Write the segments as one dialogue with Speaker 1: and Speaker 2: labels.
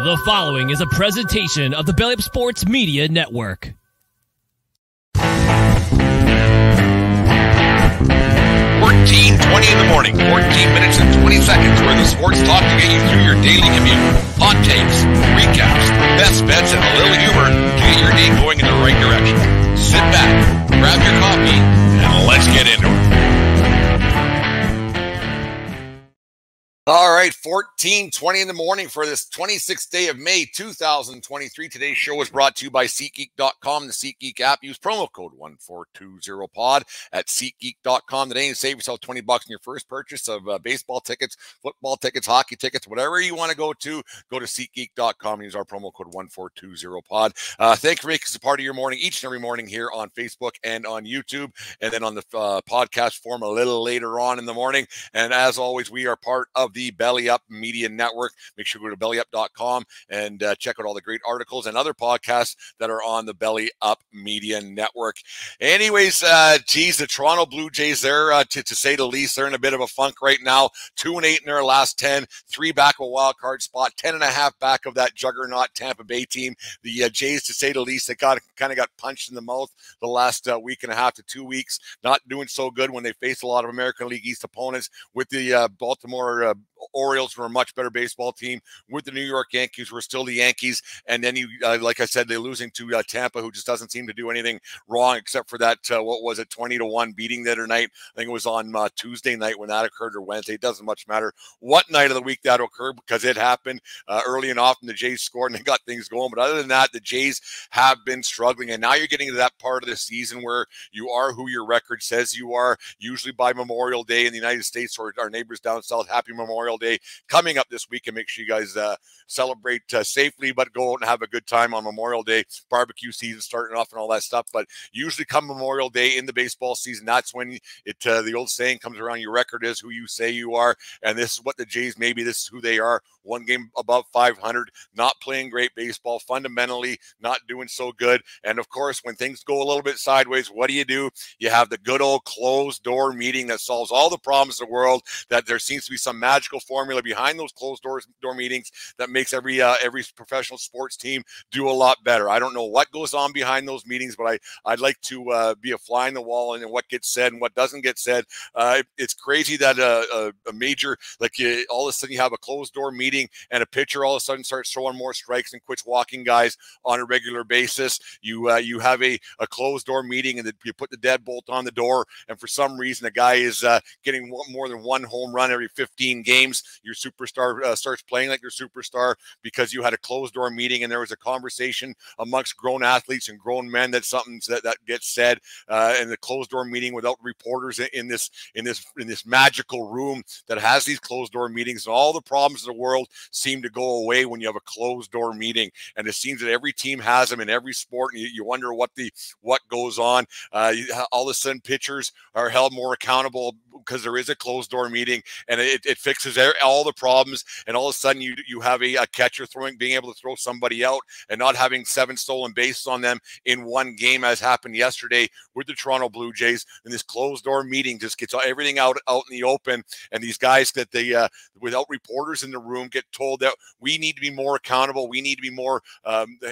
Speaker 1: The following is a presentation of the Belly Up Sports Media Network.
Speaker 2: 14:20 in the morning, 14 minutes and 20 seconds where the sports talk to get you through your daily commute. Hot takes, recaps, best bets, and a little humor to get your day going in the right direction. Sit back, grab your coffee, and let's get into it. All right, 14:20 in the morning for this 26th day of May, 2023. Today's show is brought to you by SeatGeek.com, the SeatGeek app. Use promo code 1420pod at SeatGeek.com today and save yourself $20 in your first purchase of baseball tickets, football tickets, hockey tickets, whatever you want to go to SeatGeek.com and use our promo code 1420pod. Thank you for making us a part of your morning each and every morning here on Facebook and on YouTube, and then on the podcast form a little later on in the morning. And as always, we are part of the Belly Up Media Network. Make sure you go to bellyup.com and check out all the great articles and other podcasts that are on the Belly Up Media Network. Anyways, geez, the Toronto Blue Jays, they're, to say the least, they're in a bit of a funk right now. 2-8 in their last 10, 3 back of a wild card spot, 10.5 back of that juggernaut Tampa Bay team. The Jays, to say the least, they kind of got punched in the mouth the last week and a half to 2 weeks. Not doing so good when they face a lot of American League East opponents. With the Baltimore Orioles, were a much better baseball team. With the New York Yankees, were still the Yankees. And then you, like I said, they're losing to Tampa, who just doesn't seem to do anything wrong except for that, what was it, 20-1 beating the other night. I think it was on Tuesday night when that occurred, or Wednesday. It doesn't much matter what night of the week that occurred, because it happened early and often. The Jays scored and they got things going. But other than that, the Jays have been struggling. And now you're getting to that part of the season where you are who your record says you are, usually by Memorial Day in the United States, or our neighbors down south. Happy Memorial Day coming up this week, and make sure you guys celebrate safely, but go out and have a good time on Memorial Day. Barbecue season starting off and all that stuff. But usually come Memorial Day in the baseball season, that's when it the old saying comes around: your record is who you say you are. And this is what the Jays, maybe this is who they are. One game above 500, not playing great baseball, fundamentally not doing so good. And of course, when things go a little bit sideways, what do? You have the good old closed door meeting that solves all the problems of the world. That there seems to be some magical formula behind those closed door meetings that makes every professional sports team do a lot better. I don't know what goes on behind those meetings, but I'd like to be a fly in the wall and what gets said and what doesn't get said. It's crazy that a major, like, all of a sudden you have a closed door meeting and a pitcher all of a sudden starts throwing more strikes and quits walking guys on a regular basis. You have a closed door meeting, and you put the deadbolt on the door, and for some reason the guy is getting more than one home run every 15 games. Your superstar starts playing like your superstar because you had a closed door meeting and there was a conversation amongst grown athletes and grown men. That's something that gets said in the closed door meeting without reporters in this magical room that has these closed door meetings. And all the problems of the world seem to go away when you have a closed door meeting. And it seems that every team has them in every sport. And you wonder what goes on. All of a sudden pitchers are held more accountable because there is a closed door meeting, and it fixes all the problems. And all of a sudden you have a catcher being able to throw somebody out and not having 7 stolen bases on them in one game, as happened yesterday with the Toronto Blue Jays. And this closed door meeting just gets everything out in the open. And these guys that they without reporters in the room get told that we need to be more accountable. We need to be more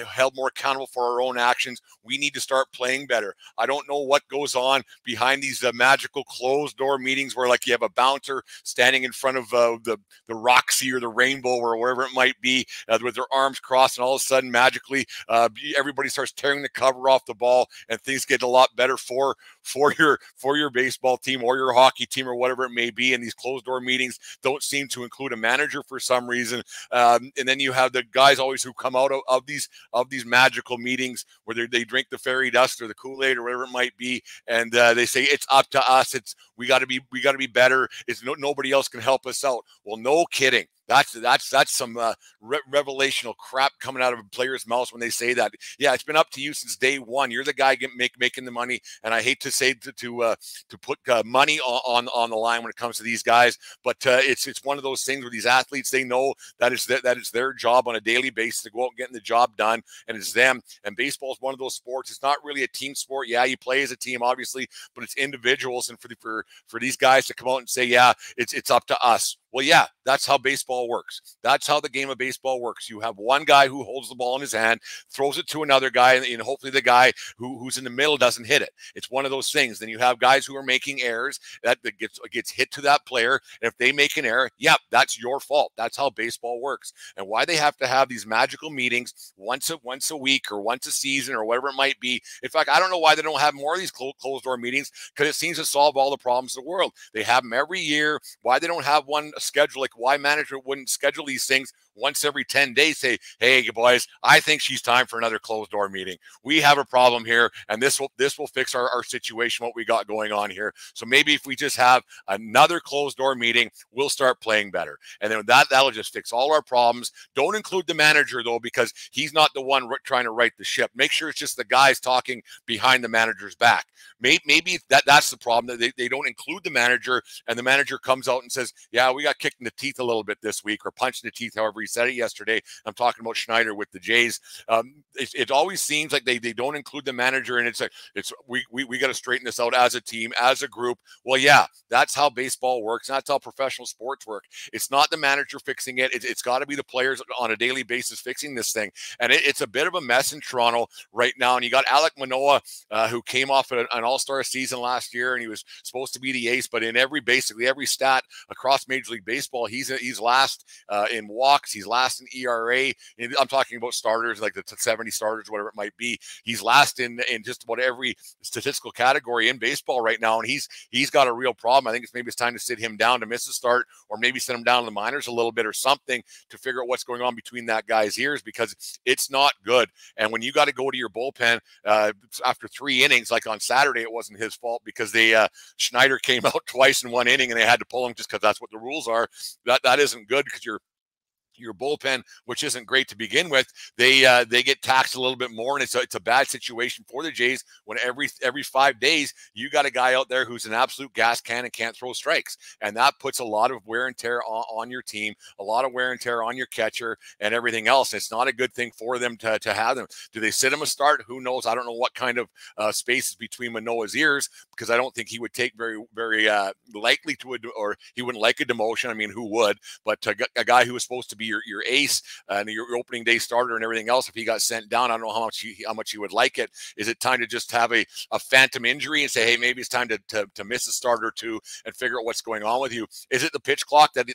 Speaker 2: held more accountable for our own actions. We need to start playing better. I don't know what goes on behind these magical closed door meetings where, like, you have a bouncer standing in front of the Roxy or the Rainbow or wherever it might be with their arms crossed, and all of a sudden magically everybody starts tearing the cover off the ball and things get a lot better for your baseball team or your hockey team or whatever it may be. And these closed door meetings don't seem to include a manager for some reason. And then you have the guys always who come out of these magical meetings where they drink the fairy dust or the Kool-Aid or whatever it might be, and they say it's up to us. We got to be better. Nobody else can help us out. Well, no kidding. That's some revelational crap coming out of players' mouths when they say that. Yeah, it's been up to you since day one. You're the guy making the money, and I hate to say to put money on the line when it comes to these guys, but it's one of those things where these athletes, they know that it's their job on a daily basis to go out and get the job done, and it's them. And baseball is one of those sports. It's not really a team sport. Yeah, you play as a team, obviously, but it's individuals. And for these guys to come out and say, yeah, it's up to us. Well, yeah, that's how baseball works. That's how the game of baseball works. You have one guy who holds the ball in his hand, throws it to another guy, and hopefully the guy who's in the middle doesn't hit it. It's one of those things. Then you have guys who are making errors that gets hit to that player. And if they make an error, yep, that's your fault. That's how baseball works. And why they have to have these magical meetings once a week or once a season or whatever it might be. In fact, I don't know why they don't have more of these closed door meetings, because it seems to solve all the problems of the world. They have them every year. Why they don't have one schedule, like why management wouldn't schedule these things once every 10 days, say, hey, boys, I think she's time for another closed door meeting. We have a problem here, and this will fix our situation, what we got going on here. So maybe if we just have another closed door meeting, we'll start playing better. And then that'll just fix all our problems. Don't include the manager, though, because he's not the one trying to right the ship. Make sure it's just the guys talking behind the manager's back. Maybe that's the problem, that they don't include the manager, and the manager comes out and says, yeah, we got kicked in the teeth a little bit this week, or punched in the teeth, however he said it yesterday. I'm talking about Schneider with the Jays. It always seems like they don't include the manager, and we got to straighten this out as a team, as a group. Well, yeah, that's how baseball works. That's how professional sports work. It's not the manager fixing it. It's got to be the players on a daily basis fixing this thing. And it's a bit of a mess in Toronto right now. And you got Alek Manoah, who came off an all-star season last year, and he was supposed to be the ace, but in basically every stat across Major League Baseball, he's last in walks, he's last in ERA. I'm talking about starters, like the 70 starters, whatever it might be. He's last in just about every statistical category in baseball right now, and he's got a real problem. I think it's time to sit him down to miss a start, or maybe send him down to the minors a little bit or something, to figure out what's going on between that guy's ears, because it's not good. And when you got to go to your bullpen after 3 innings, like on Saturday, it wasn't his fault, because Schneider came out twice in 1 inning and they had to pull him just because that's what the rules are. That isn't good, because your bullpen, which isn't great to begin with, they get taxed a little bit more, and it's a bad situation for the Jays when every 5 days you got a guy out there who's an absolute gas can and can't throw strikes, and that puts a lot of wear and tear on your team, a lot of wear and tear on your catcher and everything else. It's not a good thing for them to have them. Do they sit him a start? Who knows? I don't know what kind of space is between Manoah's ears, because I don't think he would take very likely to, or he wouldn't like a demotion. I mean, who would? But a guy who was supposed to be your ace and your opening day starter and everything else, if he got sent down, I don't know how much he would like it. Is it time to just have a phantom injury and say, hey, maybe it's time to miss a start or two and figure out what's going on with you? Is it the pitch clock that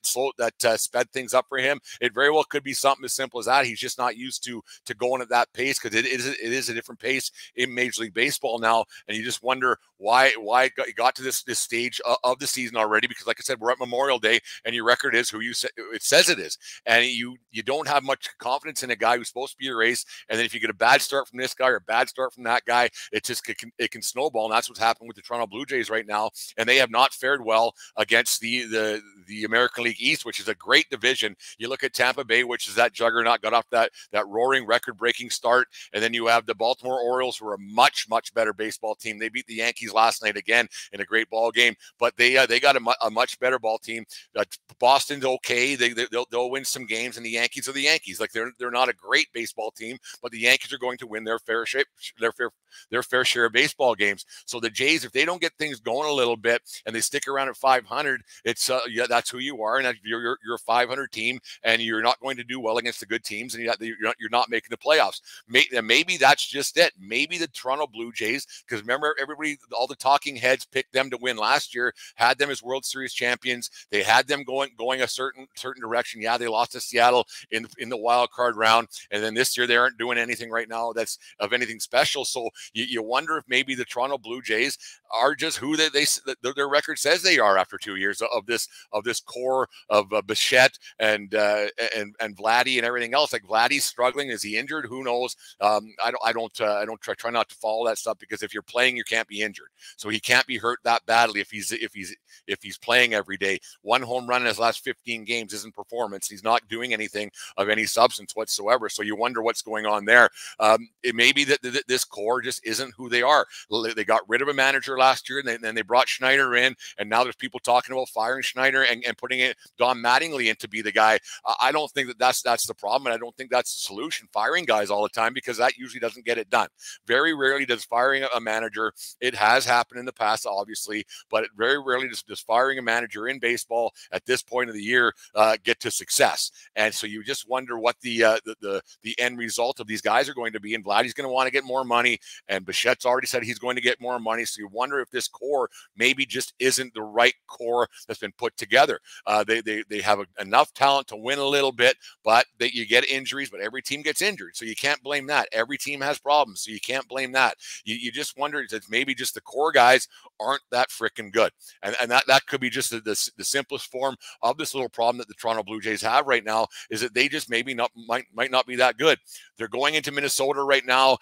Speaker 2: sped things up for him? It very well could be something as simple as that. He's just not used to going at that pace, because it is a different pace in Major League Baseball now, and you just wonder why it got to this stage of the season already. Because, like I said, we're at Memorial Day, and your record is who it says it is, and you don't have much confidence in a guy who's supposed to be your ace. And then if you get a bad start from this guy or a bad start from that guy, it can snowball. And that's what's happening with the Toronto Blue Jays right now. And they have not fared well against the American League East, which is a great division. You look at Tampa Bay, which is that juggernaut, got off that roaring record-breaking start. And then you have the Baltimore Orioles, who are a much, much better baseball team. They beat the Yankees last night again in a great ball game, but they got a much better ball team. Boston's okay. They'll win some games, and the Yankees are the Yankees. Like, they're not a great baseball team, but the Yankees are going to win their fair share of baseball games. So the Jays, if they don't get things going a little bit and they stick around at 500, it's that's who you are, and you're a 500 team, and you're not going to do well against the good teams, and you're not making the playoffs. Maybe that's just it. Maybe the Toronto Blue Jays, because remember, everybody, all the talking heads picked them to win last year, had them as World Series champions. They had them going a certain direction. Yeah, they lost to Seattle in the wild card round, and then this year they aren't doing anything right now that's of anything special. So you wonder if maybe the Toronto Blue Jays are just who their record says they are after 2 years of this core of Bichette and Vladdy and everything else. Like, Vladdy's struggling. Is he injured? Who knows? I don't try not to follow that stuff, because if you're playing, you can't be injured. So he can't be hurt that badly if he's playing every day. 1 home run in his last 15 games isn't performance. He's not doing anything of any substance whatsoever. So you wonder what's going on there. It may be that this core just isn't who they are. They got rid of a manager last year, and then they brought Schneider in, and now there's people talking about firing Schneider. and putting it Don Mattingly in to be the guy. I don't think that's the problem, and I don't think that's the solution. Firing guys all the time, because that usually doesn't get it done. Very rarely does firing a manager. It has happened in the past, obviously, but very rarely does firing a manager in baseball at this point of the year get to success. And so you just wonder what the end result of these guys are going to be. And Vladdy's going to want to get more money, and Bichette's already said he's going to get more money. So you wonder if this core maybe just isn't the right core that's been put together. They have enough talent to win a little bit, but that you get injuries. But every team gets injured, so you can't blame that. Every team has problems, so you can't blame that. You just wonder if maybe just the core guys aren't that freaking good, and that could be just the simplest form of this little problem that the Toronto Blue Jays have right now, is that they just maybe might not be that good. They're going into Minnesota right now.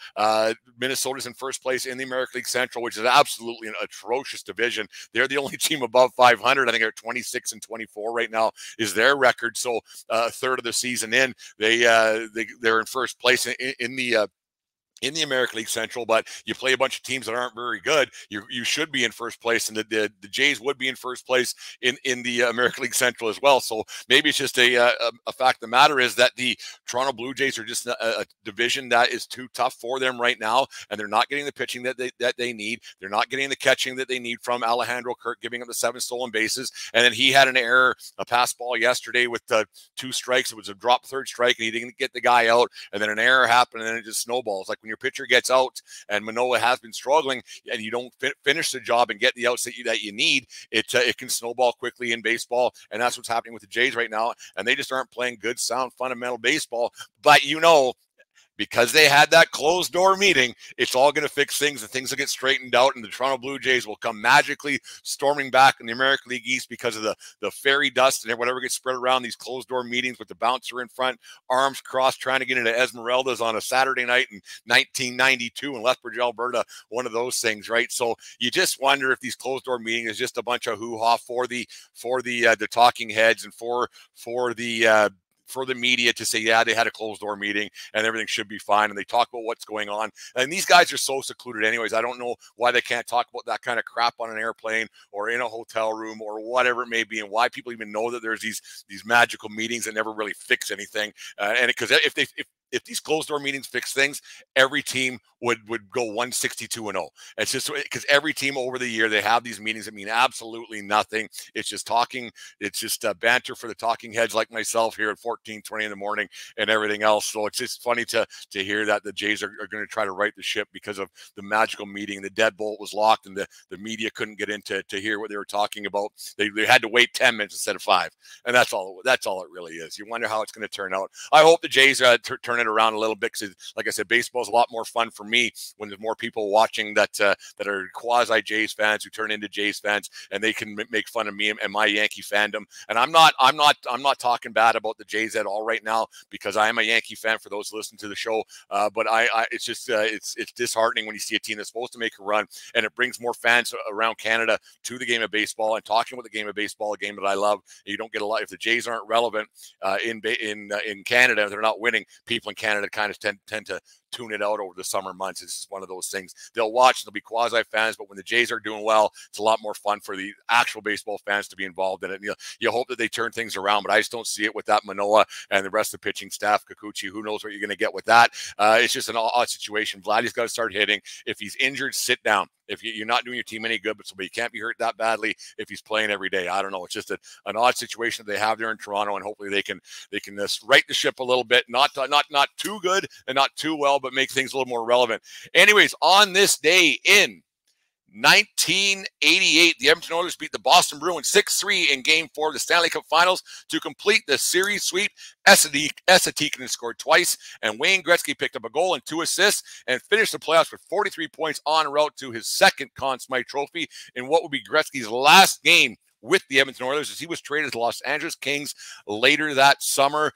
Speaker 2: Minnesota's in first place in the American League Central, which is absolutely an atrocious division. They're the only team above 500. I think they're 26-24 right now is their record. So a third of the season in, they're in first place in the American League Central, but you play a bunch of teams that aren't very good. You should be in first place, and the Jays would be in first place in the American League Central as well. So maybe it's just a fact of the matter is that the Toronto Blue Jays are just a division that is too tough for them right now, and they're not getting the pitching that they need. They're not getting the catching that they need from Alejandro Kirk, giving up the 7 stolen bases. And then he had an error, a pass ball yesterday with 2 strikes. It was a drop third strike, and he didn't get the guy out. And then an error happened, and then it just snowballs. Like when your pitcher gets out, and Manoah has been struggling, and you don't finish the job and get the outs that you need, it can snowball quickly in baseball, and that's what's happening with the Jays right now. And they just aren't playing good, sound, fundamental baseball. But because they had that closed door meeting, it's all going to fix things, and things will get straightened out, and the Toronto Blue Jays will come magically storming back in the American League East because of the fairy dust and whatever gets spread around these closed door meetings with the bouncer in front, arms crossed, trying to get into Esmeralda's on a Saturday night in 1992 in Lethbridge, Alberta, one of those things, right? So you just wonder if these closed door meetings is just a bunch of hoo-ha for the talking heads and for the media to say, yeah, they had a closed door meeting and everything should be fine. And they talk about what's going on. And these guys are so secluded anyways. I don't know why they can't talk about that kind of crap on an airplane or in a hotel room or whatever it may be, and why people even know that there's these magical meetings that never really fix anything. And because if these closed door meetings fix things, every team would go 162-0. It's just because every team over the year, they have these meetings that mean absolutely nothing. It's just talking. It's just banter for the talking heads like myself here at 14:20 in the morning and everything else. So it's just funny to hear that the Jays are going to try to right the ship because of the magical meeting. The deadbolt was locked, and the media couldn't get in to hear what they were talking about. They had to wait 10 minutes instead of 5, and that's all it really is. You wonder how it's going to turn out. I hope the Jays turn it around a little bit, because, like I said, baseball is a lot more fun for me when there's more people watching that are quasi Jays fans who turn into Jays fans, and they can make fun of me and my Yankee fandom. And I'm not talking bad about the Jays at all right now, because I am a Yankee fan for those who listen to the show. But it's just it's disheartening when you see a team that's supposed to make a run, and it brings more fans around Canada to the game of baseball and talking about the game of baseball, a game that I love. You don't get a lot if the Jays aren't relevant in Canada. They're not winning. People in Canada kind of tend to tune it out over the summer months. It's one of those things. They'll watch, they'll be quasi fans, but when the Jays are doing well, it's a lot more fun for the actual baseball fans to be involved in it. And you hope that they turn things around, but I just don't see it with that Manoah and the rest of the pitching staff. Kikuchi, who knows what you're going to get with that? It's just an odd situation. Vladdy's got to start hitting. If he's injured, sit down. If you're not doing your team any good, but you can't be hurt that badly if he's playing every day. I don't know. It's just an odd situation that they have there in Toronto, and hopefully they can right the ship a little bit, not too good and not too well, but make things a little more relevant. Anyways, on this day in 1988, the Edmonton Oilers beat the Boston Bruins 6-3 in Game 4 of the Stanley Cup Finals to complete the series sweep. Esa scored twice, and Wayne Gretzky picked up a goal and 2 assists and finished the playoffs with 43 points en route to his second Conn Smythe Trophy in what would be Gretzky's last game with the Edmonton Oilers, as he was traded to the Los Angeles Kings later that summer.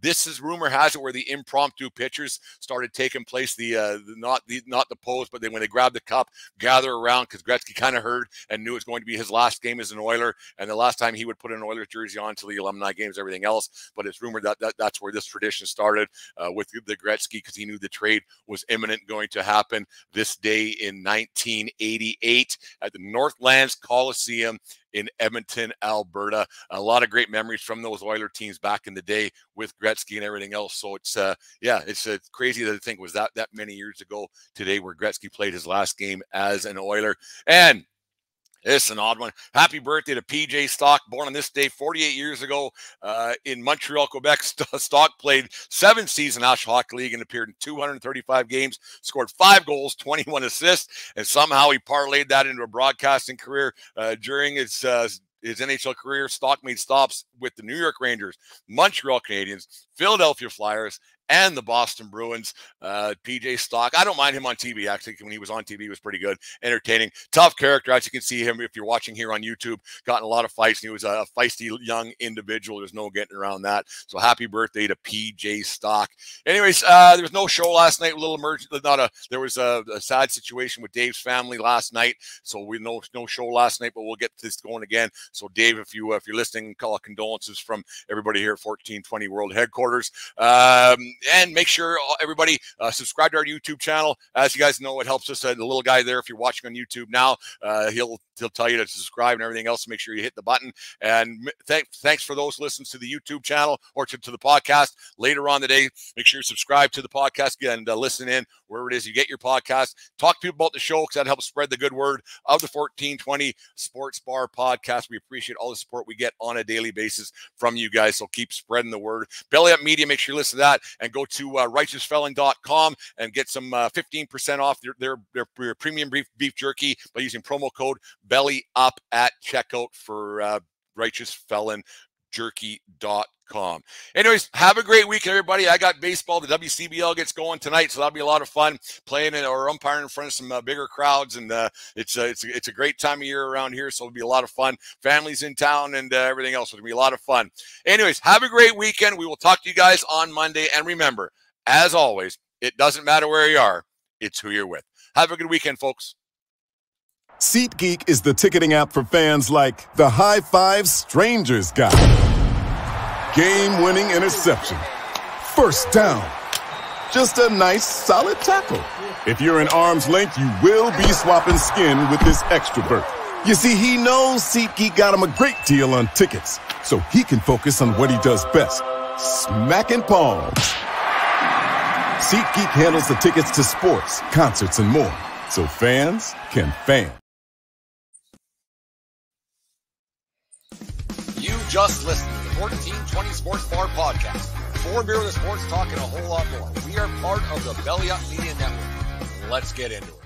Speaker 2: This is, rumor has it, where the impromptu pitchers started taking place. Not the pose, but then when they grabbed the cup, gather around, because Gretzky kind of heard and knew it was going to be his last game as an Oiler, and the last time he would put an Oilers jersey on until the alumni games, everything else. But it's rumored that's where this tradition started with the Gretzky, because he knew the trade was imminent, going to happen this day in 1988 at the Northlands Coliseum in Edmonton, Alberta. A lot of great memories from those Oiler teams back in the day with Gretzky and everything else. So it's it's crazy to think it was that many years ago today where Gretzky played his last game as an Oiler. And it's an odd one. Happy birthday to PJ Stock, born on this day 48 years ago in Montreal, Quebec. Stock played 7 seasons in the National Hockey League and appeared in 235 games, scored 5 goals, 21 assists, and somehow he parlayed that into a broadcasting career during his NHL career. Stock made stops with the New York Rangers, Montreal Canadiens, Philadelphia Flyers, and the Boston Bruins. PJ Stock, I don't mind him on TV, actually. When he was on TV, he was pretty good, entertaining, tough character. As you can see him, if you're watching here on YouTube, gotten a lot of fights, and he was a feisty young individual. There's no getting around that. So happy birthday to PJ Stock. Anyways, there was no show last night. A little emergency. There was a sad situation with Dave's family last night, so we no show last night, but we'll get this going again. So Dave, if you're listening, call condolences from everybody here at 1420 World Headquarters. And make sure everybody subscribe to our YouTube channel. As you guys know, it helps us. The little guy there, if you're watching on YouTube now, he'll tell you to subscribe and everything else. Make sure you hit the button. And thanks for those listens to the YouTube channel or to the podcast later on today. Make sure you subscribe to the podcast and listen in wherever it is you get your podcast. Talk to people about the show because that helps spread the good word of the 1420 Sports Bar podcast. We appreciate all the support we get on a daily basis from you guys. So keep spreading the word. Belly Up Media, make sure you listen to that and go to righteousfelon.com and get some 15% off their premium beef jerky by using promo code Belly Up at checkout for righteousfelonjerky.com. Anyways, have a great week, everybody. I got baseball. The WCBL gets going tonight, so that'll be a lot of fun playing or umpiring in front of some bigger crowds. And it's a great time of year around here, so it'll be a lot of fun. Families in town and everything else. It'll be a lot of fun. Anyways, have a great weekend. We will talk to you guys on Monday. And remember, as always, it doesn't matter where you are. It's who you're with. Have a good weekend, folks.
Speaker 3: SeatGeek is the ticketing app for fans like the High Five Strangers guy. Game-winning interception. First down. Just a nice, solid tackle. If you're in arm's length, you will be swapping skin with this extrovert. You see, he knows SeatGeek got him a great deal on tickets, so he can focus on what he does best, smacking palms. SeatGeek handles the tickets to sports, concerts, and more, so fans can fan.
Speaker 2: You just listened to the 1420 Sports Bar podcast. 4 beer with sports talk and a whole lot more. We are part of the Belly Up Media Network. Let's get into it.